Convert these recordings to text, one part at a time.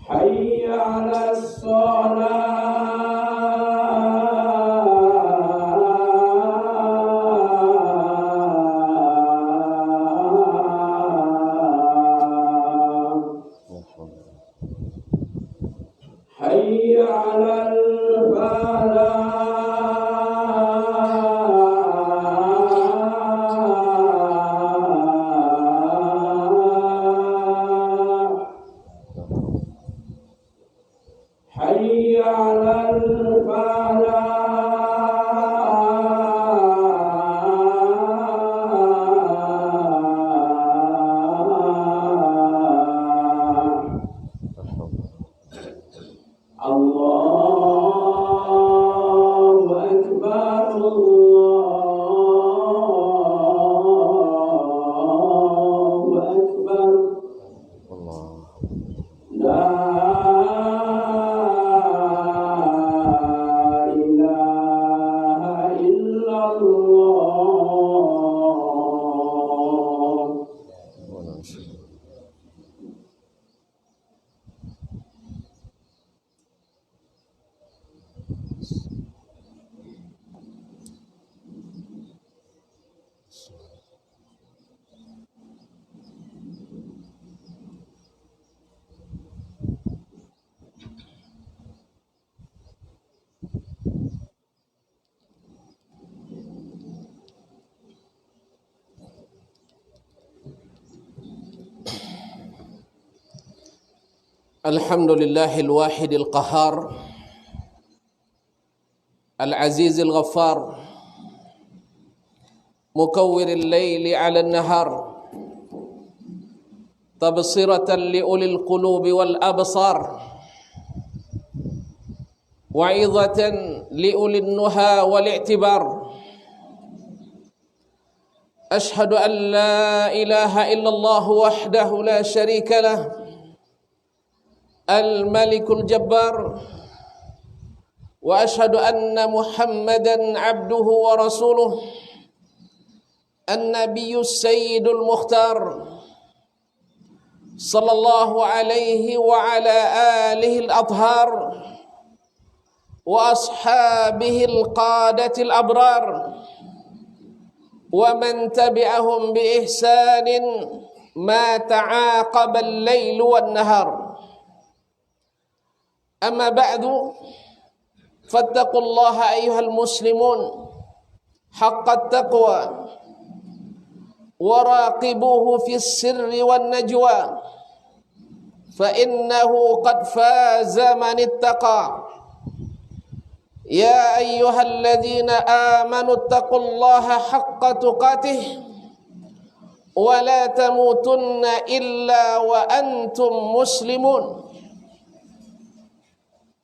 حي على حي على حي على الله أكبر الله أكبر لا إله إلا الله. الحمد لله الواحد القهار العزيز الغفار مكور الليل على النهار تبصرة لأولي القلوب والأبصار وعظة لأولي النهى والاعتبار أشهد أن لا إله إلا الله وحده لا شريك له الملك الجبار وأشهد أن محمدا عبده ورسوله النبي السيد المختار صلى الله عليه وعلى آله الأطهار وأصحابه القادة الأبرار ومن تبعهم بإحسان ما تعاقب الليل والنهار. أما بعد فاتقوا الله أيها المسلمون حق التقوى وراقبوه في السر والنجوى فإنه قد فاز من اتقى. يا أيها الذين آمنوا اتقوا الله حق تقاته ولا تموتن إلا وأنتم مسلمون.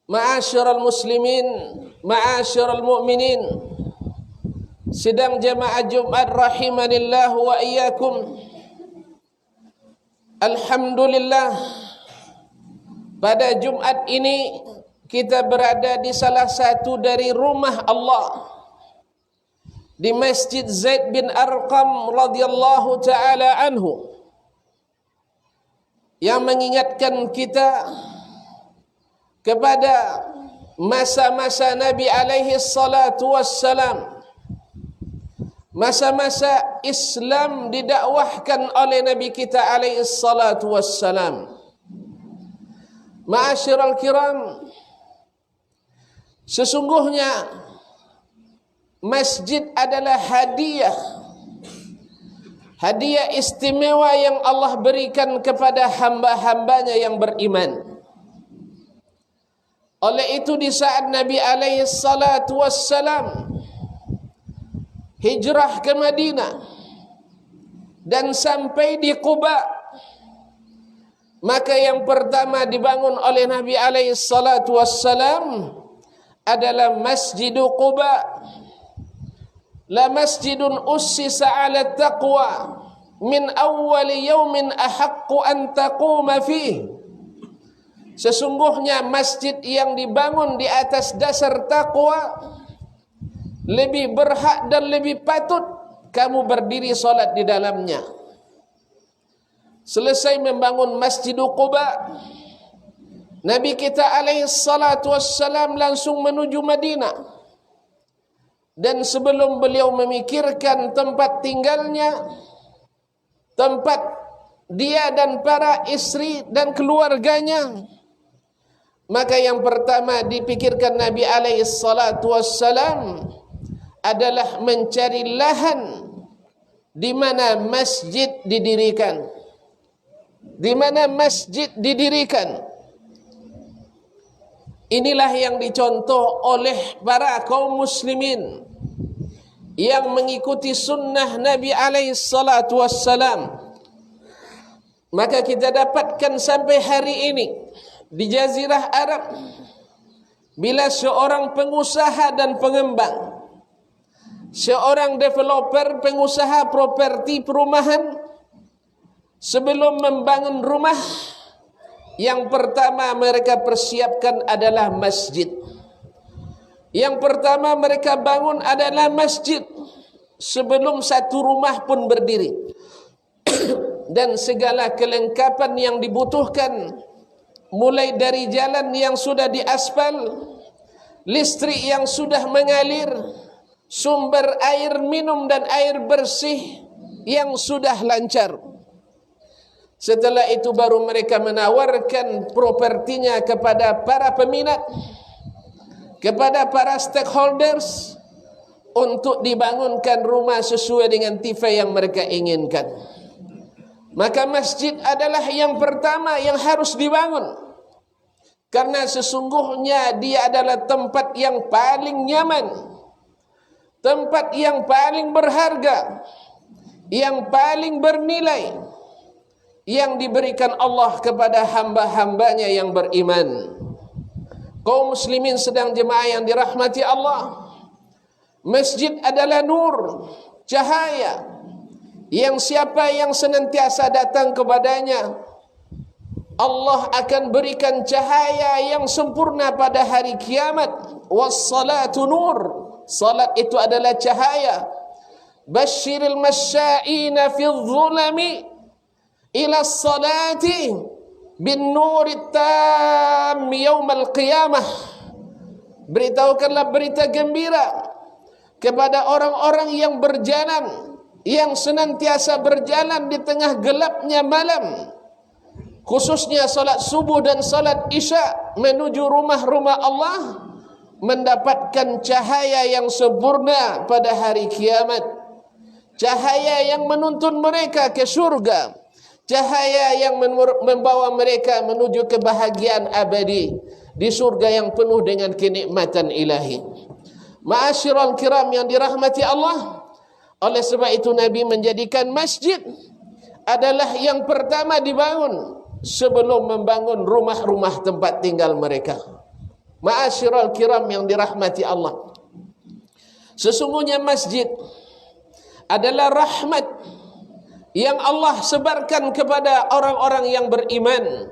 Ma'asyiral muslimin, ma'asyiral mu'minin, sidang jamaah Jumat rahimanillah wa iyyakum. Alhamdulillah, pada Jumat ini kita berada di salah satu dari rumah Allah, di Masjid Zaid bin Arqam radhiyallahu ta'ala anhu, yang mengingatkan kita kepada masa-masa Nabi alaihi salatu wassalam, masa-masa Islam didakwahkan oleh Nabi kita alaihi salatu wassalam. Ma'asyiral kiram, sesungguhnya masjid adalah hadiah istimewa yang Allah berikan kepada hamba-hambanya yang beriman. Oleh itu di saat Nabi alaihi salatu wassalam hijrah ke Madinah dan sampai di Quba, maka yang pertama dibangun oleh Nabi alaihi salatu wassalam adalah Masjid Quba. La masjidun ussisa 'ala taqwa min awwal yawmin ahaqqu an taquma fihi Sesungguhnya masjid yang dibangun di atas dasar takwa lebih berhak dan lebih patut kamu berdiri solat di dalamnya. Selesai membangun Masjidul Quba, Nabi kita alaihi salatu wassalam langsung menuju Madinah. Dan sebelum beliau memikirkan tempat tinggalnya, tempat dia dan para istri dan keluarganya, maka yang pertama dipikirkan Nabi alaihi salatu wassalam adalah mencari lahan di mana masjid didirikan. Di mana masjid didirikan. Inilah yang dicontoh oleh para kaum muslimin yang mengikuti sunnah Nabi alaihi salatu wassalam. Maka kita dapatkan sampai hari ini di Jazirah Arab, bila seorang pengusaha dan pengembang, seorang developer, pengusaha properti perumahan, sebelum membangun rumah, yang pertama mereka persiapkan adalah masjid. Yang pertama mereka bangun adalah masjid sebelum satu rumah pun berdiri. Dan segala kelengkapan yang dibutuhkan, mulai dari jalan yang sudah diaspal, listrik yang sudah mengalir, sumber air minum dan air bersih yang sudah lancar. Setelah itu baru mereka menawarkan propertinya kepada para peminat, kepada para stakeholders, untuk dibangunkan rumah sesuai dengan tipe yang mereka inginkan. Maka masjid adalah yang pertama yang harus dibangun, karena sesungguhnya dia adalah tempat yang paling nyaman, tempat yang paling berharga, yang paling bernilai, yang diberikan Allah kepada hamba-hambanya yang beriman. Kaum muslimin sedang jemaah yang dirahmati Allah, masjid adalah nur, cahaya, yang siapa yang senantiasa datang kepadanya, Allah akan berikan cahaya yang sempurna pada hari kiamat. Wassalatu nur, salat itu adalah cahaya. Basyiril masya'ina fi dhulami ila salati bin nurit tam yaumal qiyamah. Beritahukanlah berita gembira kepada orang-orang yang berjalan, yang senantiasa berjalan di tengah gelapnya malam, khususnya salat subuh dan salat isya, menuju rumah-rumah Allah, mendapatkan cahaya yang sempurna pada hari kiamat. Cahaya yang menuntun mereka ke surga, cahaya yang membawa mereka menuju kebahagiaan abadi di surga yang penuh dengan kenikmatan ilahi. Ma'asyiral kiram yang dirahmati Allah, oleh sebab itu Nabi menjadikan masjid adalah yang pertama dibangun sebelum membangun rumah-rumah tempat tinggal mereka. Ma'asyiral kiram yang dirahmati Allah, sesungguhnya masjid adalah rahmat yang Allah sebarkan kepada orang-orang yang beriman.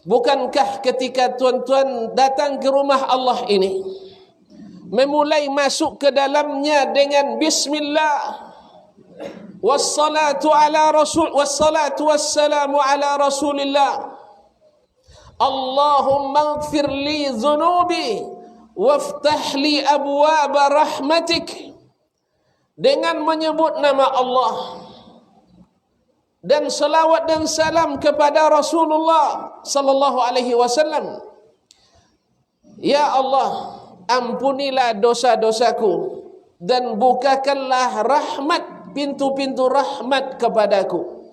Bukankah ketika tuan-tuan datang ke rumah Allah ini, memulai masuk ke dalamnya dengan bismillah, wassalatu ala rasul, wassalatu wassalamu ala rasulillah, Allahumma ighfir li dhunubi waftah li abwaba rahmatik, dengan menyebut nama Allah dan salawat dan salam kepada Rasulullah sallallahu alaihi wasallam. Ya Allah, ampunilah dosa-dosaku dan bukakanlah rahmat, pintu-pintu rahmat kepadaku.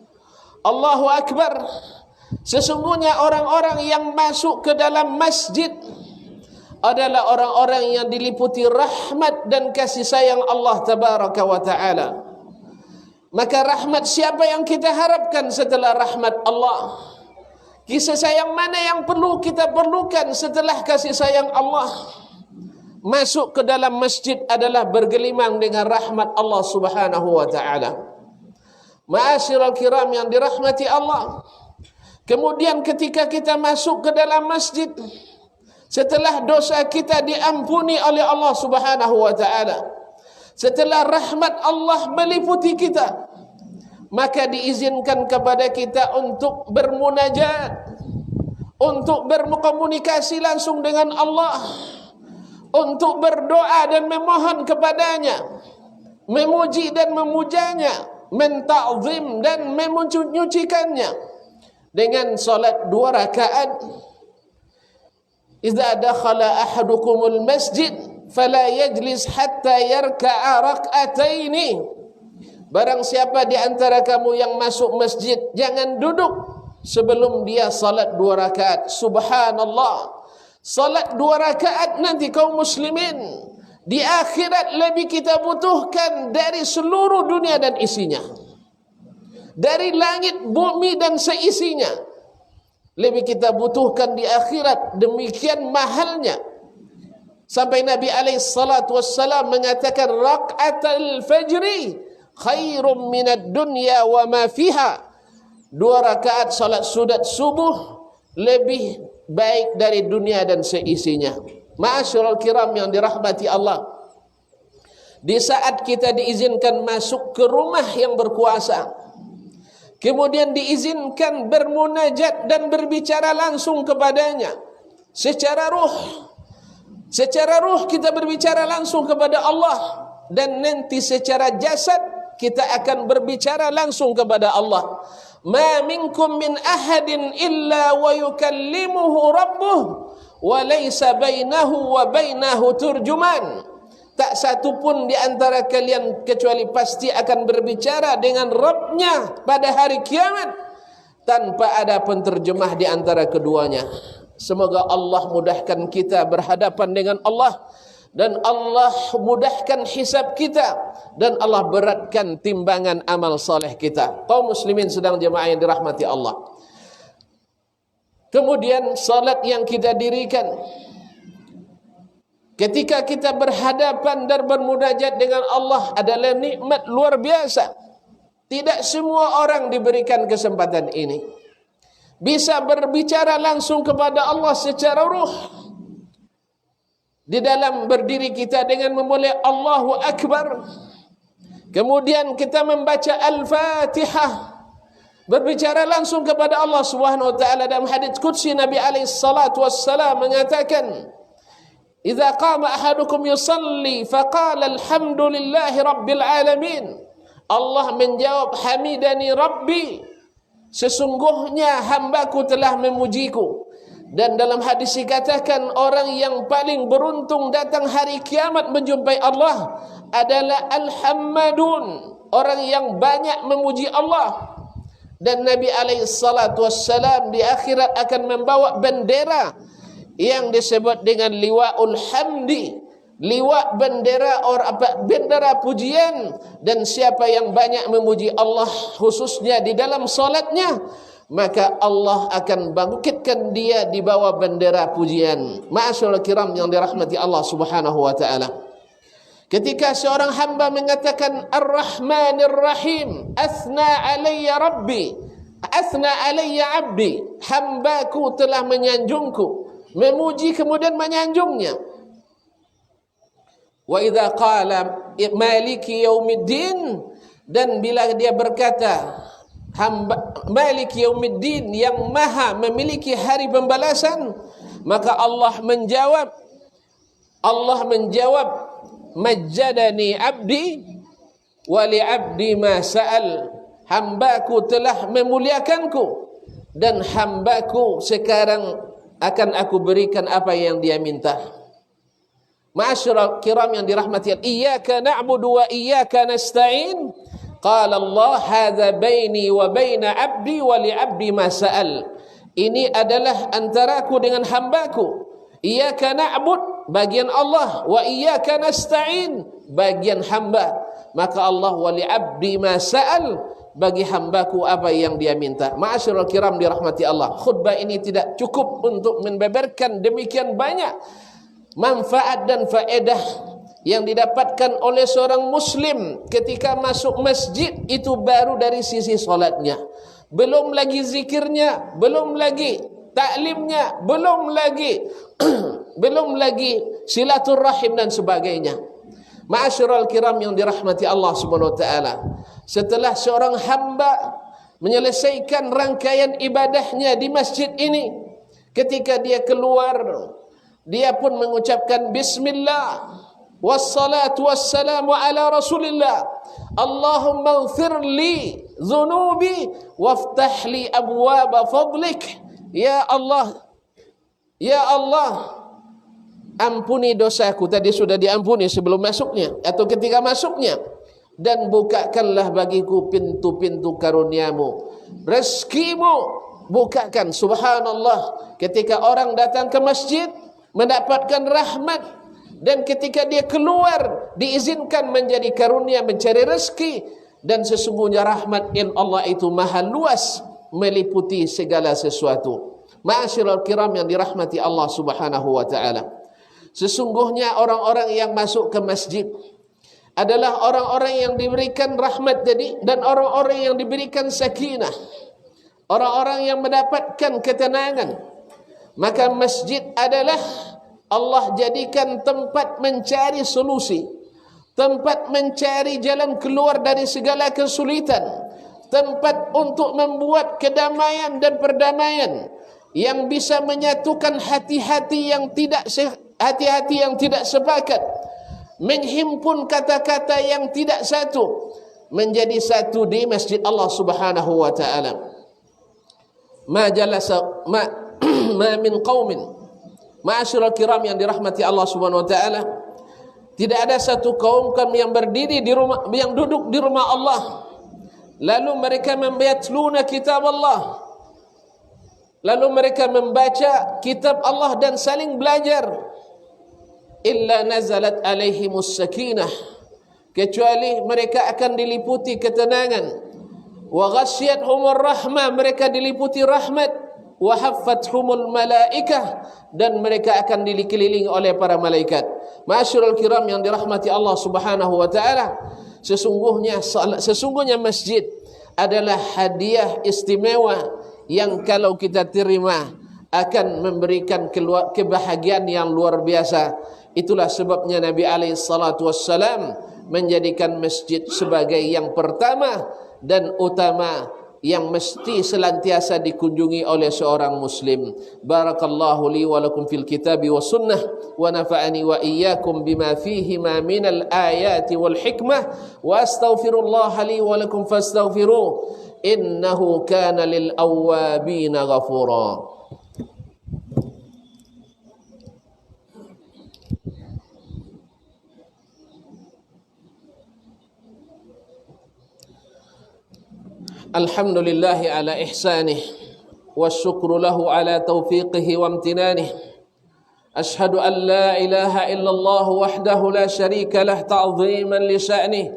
Allahu Akbar. Sesungguhnya orang-orang yang masuk ke dalam masjid adalah orang-orang yang diliputi rahmat dan kasih sayang Allah tabaraka wa ta'ala. Maka rahmat siapa yang kita harapkan setelah rahmat Allah? Kasih sayang mana yang perlu kita perlukan setelah kasih sayang Allah? Masuk ke dalam masjid adalah bergelimang dengan rahmat Allah subhanahu wa ta'ala. Ma'asyiral kiram yang dirahmati Allah, Kemudian ketika kita masuk ke dalam masjid, setelah dosa kita diampuni oleh Allah Subhanahu wa taala, setelah rahmat Allah meliputi kita, maka diizinkan kepada kita untuk bermunajat, untuk berkomunikasi langsung dengan Allah, untuk berdoa dan memohon kepadanya, memuji dan memujanya, menta'zim dan menyucikannya dengan salat 2 rakaat. Idza dakhala ahadukumul masjid fala yajlis hatta yarka'a rak'ataini. Barang siapa di antara kamu yang masuk masjid, jangan duduk sebelum dia salat 2 rakaat. Subhanallah, salat 2 rakaat nanti kaum muslimin di akhirat lebih kita butuhkan dari seluruh dunia dan isinya, dari langit, bumi dan seisinya. Lebih kita butuhkan di akhirat, demikian mahalnya. Sampai Nabi SAW mengatakan, rak'atul fajri khairum minad dunya wa ma fiha. 2 rakaat salat sunat subuh lebih baik dari dunia dan seisinya. Ma'asyiral kiram yang dirahmati Allah, di saat kita diizinkan masuk ke rumah yang berkuasa, kemudian diizinkan bermunajat dan berbicara langsung kepadanya secara ruh. Secara ruh kita berbicara langsung kepada Allah, dan nanti secara jasad kita akan berbicara langsung kepada Allah. Ma minkum min ahadin illa wa yukallimuhu rabbuh wa laysa bainahu wa bainahu turjuman. Tak satu pun di antara kalian kecuali pasti akan berbicara dengan Rabbnya pada hari kiamat tanpa ada penterjemah di antara keduanya. Semoga Allah mudahkan kita berhadapan dengan Allah, dan Allah mudahkan hisab kita, dan Allah beratkan timbangan amal soleh kita. Kaum muslimin sedang jemaah yang dirahmati Allah. Kemudian salat yang kita dirikan, ketika kita berhadapan dan bermunajat dengan Allah adalah nikmat luar biasa. Tidak semua orang diberikan kesempatan ini, bisa berbicara langsung kepada Allah secara ruh. Di dalam berdiri kita dengan memulai Allahu Akbar, kemudian kita membaca Al-Fatihah, berbicara langsung kepada Allah Subhanahu wa taala. Dalam hadits qudsi Nabi alaihi salatu wassalam mengatakan, "Idza qama ahadukum yusalli faqala alhamdulillahi rabbil alamin." Allah menjawab, "Hamidani Rabbi." Sesungguhnya hambaku telah memujiku. Dan dalam hadis dikatakan, orang yang paling beruntung datang hari kiamat menjumpai Allah adalah al-hammadun, orang yang banyak memuji Allah. Dan Nabi SAW di akhirat akan membawa bendera yang disebut dengan liwa'ul hamdi, liwa' bendera bendera pujian. Dan siapa yang banyak memuji Allah khususnya di dalam salatnya, maka Allah akan bangkitkan dia di bawah bendera pujian. Ma'asyiral kiram yang dirahmati Allah Subhanahu wa taala, ketika seorang hamba mengatakan Ar-Rahmanir Rahim, athna alayya rabbi, athna alayya abdi, hambaku telah menyanjungku, memuji kemudian menyanjungnya. Wa idza qala maliki yaumiddin, dan bila dia berkata Malik Yaumiddin, yang maha memiliki hari pembalasan, maka Allah menjawab majjadani abdi wa li abdi ma sa'al, hambaku telah memuliakanku dan hambaku sekarang akan aku berikan apa yang dia minta. Ma'asyiral kiram yang dirahmati Allah, iyyaka na'budu wa iyyaka nasta'in. Qala Allah, hadza baini wa baina abdi wa li abdi ma sa'al. Ini adalah antaraku dengan hambaku. Iyyaka na'bud, bagian Allah, wa iyyaka nasta'in, bagian hamba. Maka Allah, wa li abdi ma sa'al, bagi hambaku apa yang dia minta. Ma'asyiral kiram dirahmati Allah, khutbah ini tidak cukup untuk membeberkan demikian banyak manfaat dan faedah yang didapatkan oleh seorang muslim ketika masuk masjid. Itu baru dari sisi solatnya, belum lagi zikirnya, belum lagi taklimnya, belum lagi belum lagi silaturahim dan sebagainya. Ma'asyiral kiram yang dirahmati Allah Subhanahu wa taala, setelah seorang hamba menyelesaikan rangkaian ibadahnya di masjid ini, ketika dia keluar, dia pun mengucapkan bismillah wassalatu wassalamu ala rasulillah, Allahumma ighfir li dhunubi waftah li abwaba fadlik. Ya Allah, ya Allah, ampuni dosaku. Tadi sudah diampuni sebelum masuknya atau ketika masuknya. Dan bukakanlah bagiku pintu-pintu karuniamu, rezekimu bukakan. Subhanallah, ketika orang datang ke masjid mendapatkan rahmat, dan ketika dia keluar diizinkan menjadi karunia, mencari rezeki. Dan sesungguhnya rahmat Allah itu maha luas, meliputi segala sesuatu. Ma'asyiral kiram yang dirahmati Allah Subhanahu wa taala, sesungguhnya orang-orang yang masuk ke masjid adalah orang-orang yang diberikan rahmat tadi, dan orang-orang yang diberikan sakinah, orang-orang yang mendapatkan ketenangan. Maka masjid adalah Allah jadikan tempat mencari solusi, tempat mencari jalan keluar dari segala kesulitan, tempat untuk membuat kedamaian dan perdamaian yang bisa menyatukan hati-hati yang tidak sepakat, menghimpun kata-kata yang tidak satu, menjadi satu di masjid Allah Subhanahu wa taala. Ma min qaumin, ma'asyiral kiram yang dirahmati Allah Subhanahu wa taala, tidak ada satu kaum yang berdiri di rumah, yang duduk di rumah Allah, lalu mereka membaca kitab Allah, lalu mereka membaca kitab Allah dan saling belajar, illa nazalat alaihimus sakinah, kecuali mereka akan diliputi ketenangan, wa ghasyiyatuhumur rahmah, mereka diliputi rahmat, wa haffathumul malaikah, dan mereka akan dikelilingi oleh para malaikat. Ma'asyiral kiram yang dirahmati Allah Subhanahu wa taala, sesungguhnya masjid adalah hadiah istimewa yang kalau kita terima akan memberikan kebahagiaan yang luar biasa. Itulah sebabnya Nabi alaihi salatu wassalam menjadikan masjid sebagai yang pertama dan utama yang mesti selantiasa dikunjungi oleh seorang muslim. Barakallahu li wa lakum fil kitabi was sunnah, wa nafa'ani wa iyyakum bima fihi ma minal ayati wal hikmah, wa astaghfirullah li wa lakum fastaghfiruh innahu kana lil awwabina ghafura. Alhamdulillahi ala ihsanih, wasyukru lahu ala taufiqihi wa amtinanih. Ashhadu an la ilaha illallah wahdahu la syarika lah ta'ziman li sya'nih,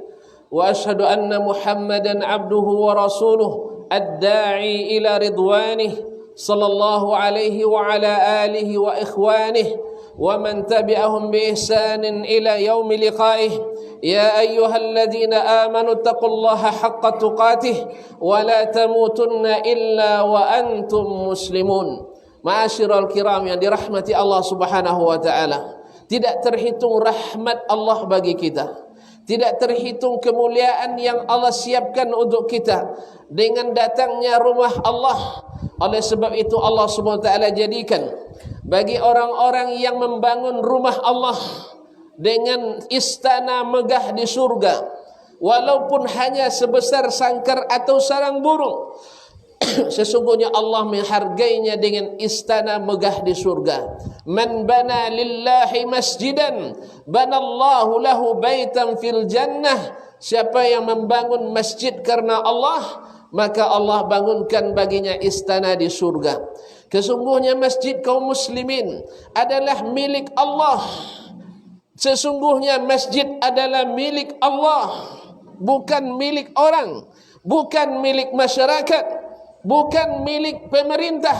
wa ashhadu anna Muhammadan abduhu wa rasuluh ad-da'i ila ridwanih, sallallahu alaihi wa ala alihi wa ikhwanih wa man tabi'ahum bi ihsanin ila yaumi liqa'ih. يا أيها الذين آمنوا اتقوا الله حق تقاته ولا تموتن إلا وأنتم مسلمون. Ma'asyiral kiram yang dirahmati Allah Subhanahu wa taala, tidak terhitung rahmat Allah bagi kita, tidak terhitung kemuliaan yang Allah siapkan untuk kita dengan datangnya rumah Allah. Oleh sebab itu Allah Subhanahu wa taala jadikan bagi orang-orang yang membangun rumah Allah dengan istana megah di surga, walaupun hanya sebesar sangkar atau sarang burung, sesungguhnya Allah menghargainya dengan istana megah di surga. Man bana lillahi masjidan banallahu lahu baitan fil jannah. Siapa yang membangun masjid karena Allah, maka Allah bangunkan baginya istana di surga. Sesungguhnya masjid kaum muslimin adalah milik Allah. Sesungguhnya masjid adalah milik Allah, bukan milik orang, bukan milik masyarakat, bukan milik pemerintah,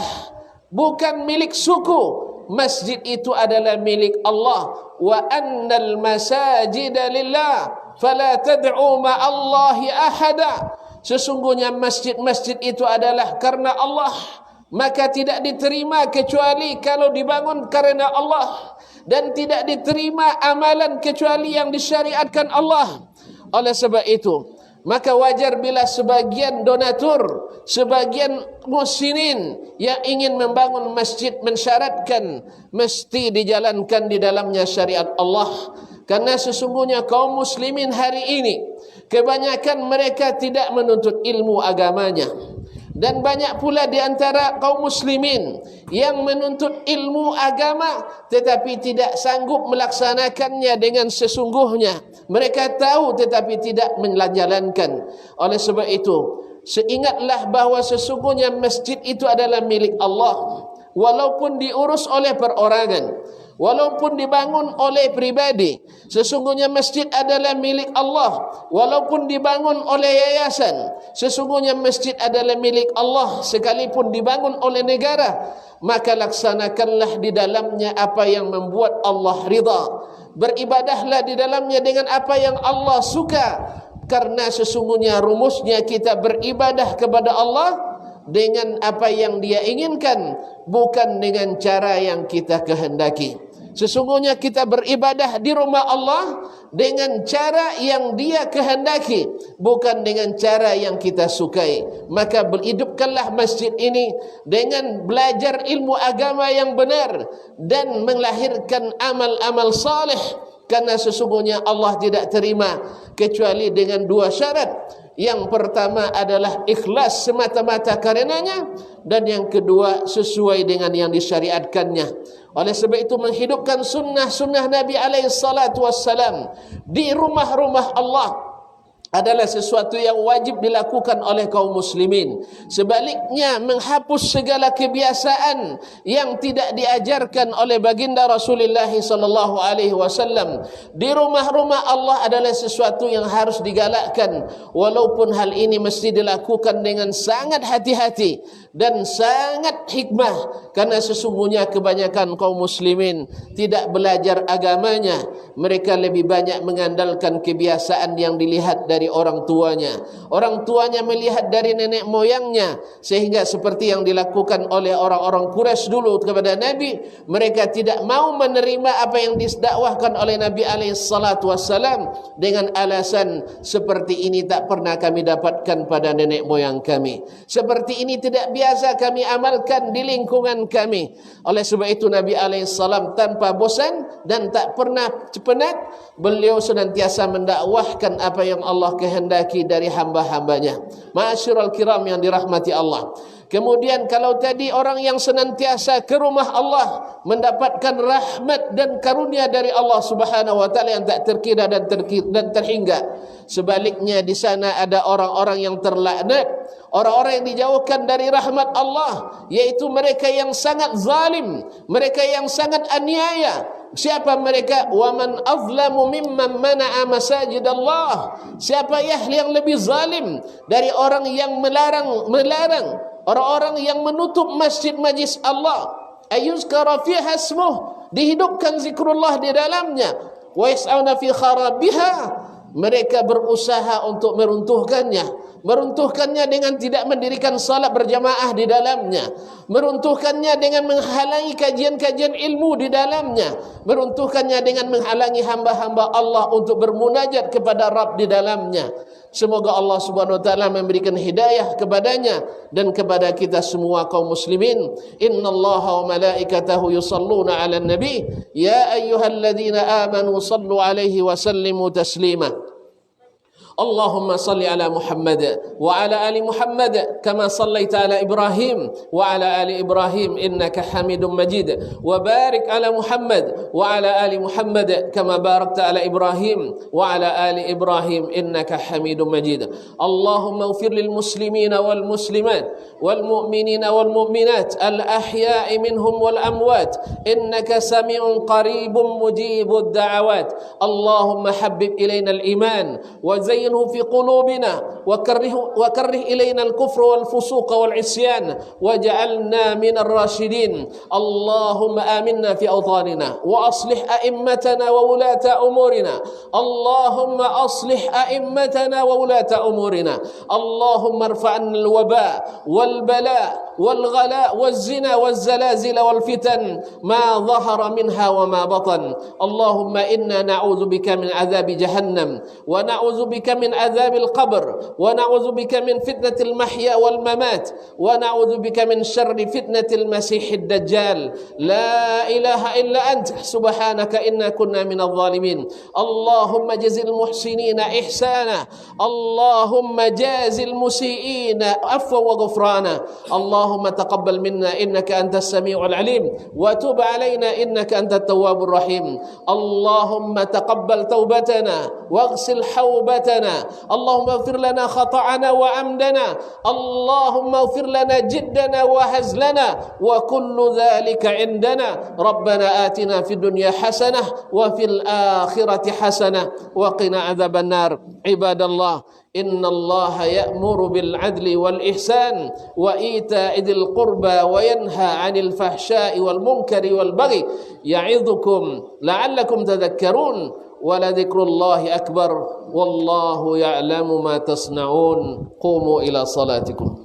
bukan milik suku. Masjid itu adalah milik Allah. Wa annal masajida lillah fala tad'u ma'allahi ahada. sesungguhnya masjid-masjid itu adalah karena Allah, maka tidak diterima kecuali kalau dibangun karena Allah, dan tidak diterima amalan kecuali yang disyariatkan Allah. Oleh sebab itu, maka wajar bila sebagian donatur, sebagian muslimin yang ingin membangun masjid mensyaratkan mesti dijalankan di dalamnya syariat Allah. Karena sesungguhnya kaum muslimin hari ini kebanyakan mereka tidak menuntut ilmu agamanya. Dan banyak pula di antara kaum muslimin yang menuntut ilmu agama tetapi tidak sanggup melaksanakannya dengan sesungguhnya. Mereka tahu tetapi tidak menjalankan. Oleh sebab itu, seingatlah bahawa sesungguhnya masjid itu adalah milik Allah. Walaupun diurus oleh perorangan, walaupun dibangun oleh pribadi, sesungguhnya masjid adalah milik Allah. Walaupun dibangun oleh yayasan, sesungguhnya masjid adalah milik Allah. Sekalipun dibangun oleh negara, maka laksanakanlah di dalamnya apa yang membuat Allah ridha. Beribadahlah di dalamnya dengan apa yang Allah suka. Karena sesungguhnya rumusnya kita beribadah kepada Allah dengan apa yang Dia inginkan, bukan dengan cara yang kita kehendaki. Sesungguhnya kita beribadah di rumah Allah dengan cara yang Dia kehendaki, bukan dengan cara yang kita sukai. Maka berhidupkanlah masjid ini dengan belajar ilmu agama yang benar dan melahirkan amal-amal saleh. Karena sesungguhnya Allah tidak terima kecuali dengan dua syarat. Yang pertama adalah ikhlas semata-mata karenanya, dan yang kedua sesuai dengan yang disyariatkannya. Oleh sebab itu, menghidupkan sunnah-sunnah Nabi SAW di rumah-rumah Allah adalah sesuatu yang wajib dilakukan oleh kaum muslimin. Sebaliknya, menghapus segala kebiasaan yang tidak diajarkan oleh baginda Rasulullah SAW di rumah-rumah Allah adalah sesuatu yang harus digalakkan. Walaupun hal ini mesti dilakukan dengan sangat hati-hati dan sangat hikmah, karena sesungguhnya kebanyakan kaum muslimin tidak belajar agamanya. Mereka lebih banyak mengandalkan kebiasaan yang dilihat dari orang tuanya. Orang tuanya melihat dari nenek moyangnya, sehingga seperti yang dilakukan oleh orang-orang Quraisy dulu kepada Nabi, mereka tidak mau menerima apa yang didakwahkan oleh Nabi SAW dengan alasan seperti ini tak pernah kami dapatkan pada nenek moyang kami, seperti ini tidak biasa kami amalkan di lingkungan kami. Oleh sebab itu, Nabi SAW tanpa bosan dan tak pernah penat, beliau senantiasa mendakwahkan apa yang Allah kehendaki dari hamba-hambanya. Ma'asyiral kiram yang dirahmati Allah. Kemudian kalau tadi orang yang senantiasa ke rumah Allah mendapatkan rahmat dan karunia dari Allah Subhanahu wa taala yang tak terkira dan terhingga. Sebaliknya di sana ada orang-orang yang terlaknat, orang-orang yang dijauhkan dari rahmat Allah, yaitu mereka yang sangat zalim, mereka yang sangat aniaya. Siapa mereka? Waman azlamu mimman mana'a masajid Allah. Siapa yang lebih zalim dari orang yang melarang orang-orang yang menutup masjid-majlis Allah, ayuzkara fiha ismuh, dihidupkan zikrullah di dalamnya, wa yas'auna fi kharabiha, mereka berusaha untuk meruntuhkannya dengan tidak mendirikan salat berjamaah di dalamnya, meruntuhkannya dengan menghalangi kajian-kajian ilmu di dalamnya, meruntuhkannya dengan menghalangi hamba-hamba Allah untuk bermunajat kepada Rabb di dalamnya. Semoga Allah Subhanahu wa taala memberikan hidayah kepadanya dan kepada kita semua kaum muslimin. Innallaha wa malaikatahu yusalluna 'alan nabi ya ayyuhalladzina amanu sallu 'alaihi wa sallimu taslima. اللهم صل على محمد وعلى آل محمد كما صليت على إبراهيم وعلى آل إبراهيم إنك حميد مجيد وبارك على محمد وعلى آل محمد كما باركت على إبراهيم وعلى آل إبراهيم إنك حميد مجيد اللهم اغفر للمسلمين والمسلمات والمؤمنين والمؤمنات الأحياء منهم والأموات إنك سميع قريب مجيب الدعوات اللهم حبب إلينا الإيمان وزين وزينه في قلوبنا وكره إلينا الكفر والفسوق والعصيان واجعلنا من الراشدين اللهم آمنا في أوطاننا وأصلح أئمتنا وولاة أمورنا اللهم أصلح أئمتنا وولاة أمورنا اللهم ارفع عنا الوباء والبلاء والغلاء والزنا والزلازل والفتن ما ظهر منها وما بطن اللهم إنا نعوذ بك من عذاب جهنم ونعوذ بك من عذاب القبر ونعوذ بك من فتنة المحيا والممات ونعوذ بك من شر فتنة المسيح الدجال لا إله إلا أنت سبحانك إنا كنا من الظالمين اللهم جز المحسنين إحسانا اللهم جاز المسيئين عفوا وغفرانا اللهم تقبل منا إنك أنت السميع العليم وتب علينا إنك أنت التواب الرحيم اللهم تقبل توبتنا واغسل حوبتنا اللهم اغفر لنا خطأنا وعمدنا اللهم اغفر لنا جدنا وهزلنا وكل ذلك عندنا ربنا آتنا في الدنيا حسنة وفي الآخرة حسنة وقنا عذاب النار عباد الله إن الله يأمر بالعدل والإحسان وإيتاء ذي القربى وينهى عن الفحشاء والمنكر والبغي يعظكم لعلكم تذكرون ولذكر الله أكبر والله يعلم ما تصنعون قوموا إلى صلاتكم